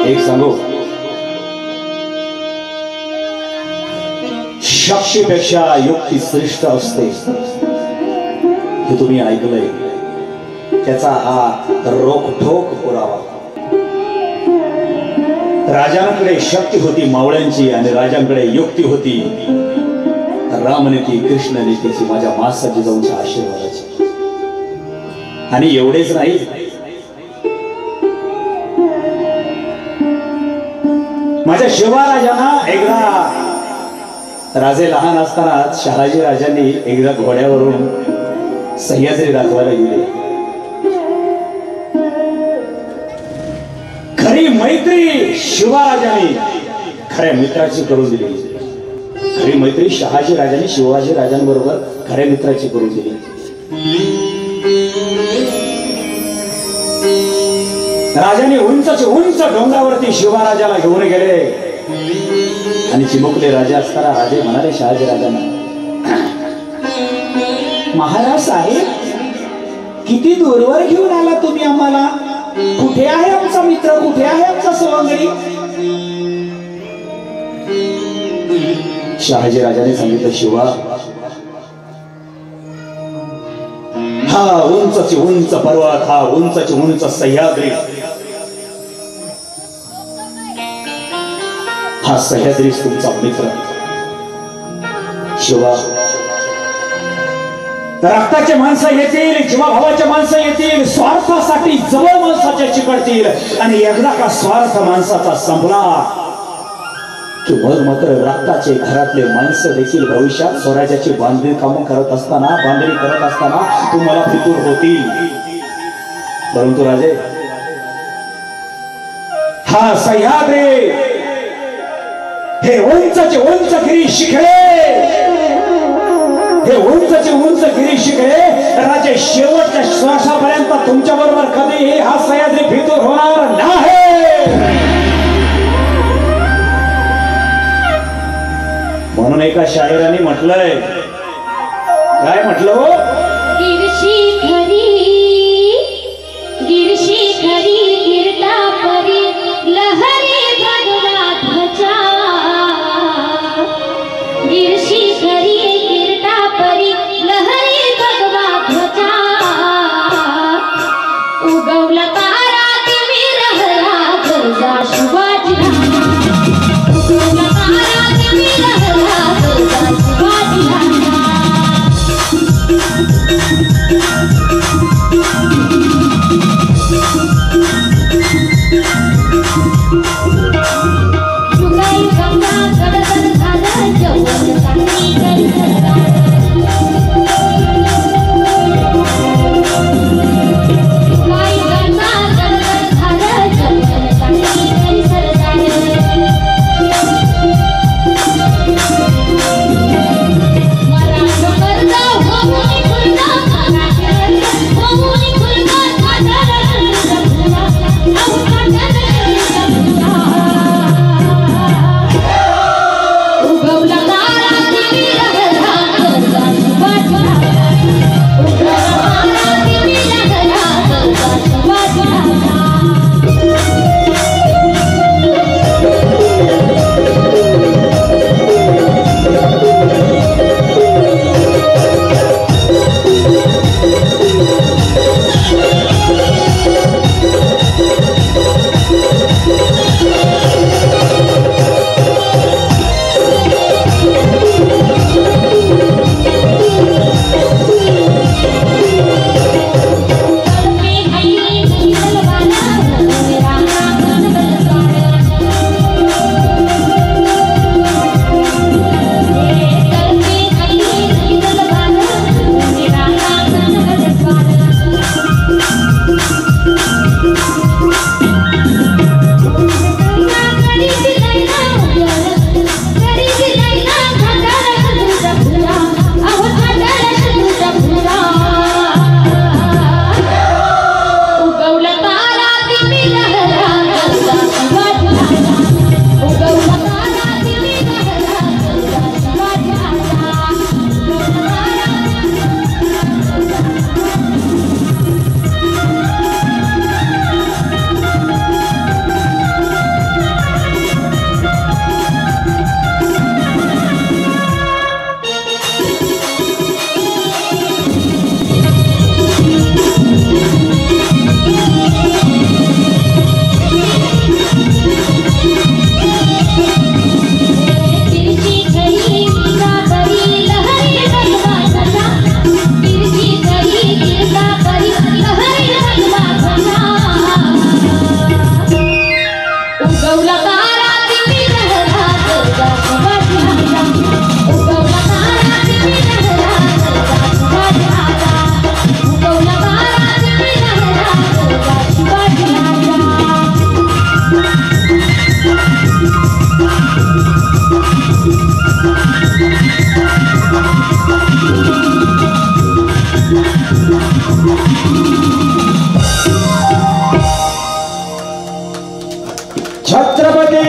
एक सांगू, शक्तीपेक्षा युक्ती श्रेष्ठ असते हे तुम्ही ऐकलंय। त्याचा हा रोखठोक पुरावा। राजांकडे शक्ती होती मावळ्यांची आणि राजांकडे युक्ती होती रामनीती कृष्णनीतीची, माझ्या मासाची जाऊनच्या आशीर्वादाची। आणि एवढेच नाही, माझ्या शिवाराजांना एकदा, राजे लहान असताना शहाजी राजांनी एकदा घोड्यावरून सह्याद्री दाखवायला गेले। खरी मैत्री शिवाराजांनी खऱ्या मित्राची करून दिली। खरी मैत्री शहाजी राजांनी शिवाजी राजांबरोबर खऱ्या मित्राची करून दिली। राजाने उंचच्या उंच डोंगरावरती शिवाराजाला घेऊन गेले आणि चिमुकले राजा असताना राजे म्हणाले शहाजी राजांना, महाराज साहेब, किती दूरवर घेऊन आला तुम्ही आम्हाला? कुठे आहे आमचा मित्र? कुठे आहे आमचा सवंगडी? शहाजी राजाने सांगितलं, शिवा, हा उंचची उंच पर्वत, हा उंचची उंच सह्याद्री, हा सह्याद्री तुमचा मित्र। शिवा, रक्ताचे माणसं येतील, जीवाभावाचे माणसं येतील, स्वार्थासाठी जवळ माणसाच्या चिकटतील, आणि एकदा का स्वार्थ माणसाचा संपला की मग मात्र रक्ताचे घरातले माणसं देखील भविष्यात स्वराज्याची बांधणी कामं करत असताना तुम्हाला फितूर होतील। परंतु राजे, हा सह्याद्री, हे उंचचे उंच गिरी शिखरे, हे उंचचे उंच गिरी शिखरे, राजे शेवटच्या श्वासापर्यंत तुमच्या बरोबर कधीही हा सह्याद्री फितूर होणार नाही। म्हणून एका शाहिराने म्हटलंय, काय म्हटलं हो? गिरशिखरी गिरता परी लहरी भगवा ध्वजा, गिरशिखरी गिरता परी लहरी भगवा ध्वजा, उगवला तारा तुम्ही रहला गरजा शिवाजी राजा, उगवला तारा तुम्ही रहला गरजा शिवाजी राजा। जुगाई गंगा गडगड झालं जवळ चांगली करी सरकार, जुगाई गंगा गडगड झालं जवळ चांगली करी सरकार, मराठा कर्ज होऊनी खुर्दा, मराठा कर्ज होऊनी खुर्दा, साधारण जगला, अवघा जगला, उगवला तारा किती लहरात शिवाजी राजा उगवला तारा किती लहरात शिवाजी राजा उगवला तारा किती लहरात शिवाजी राजा छत्रपती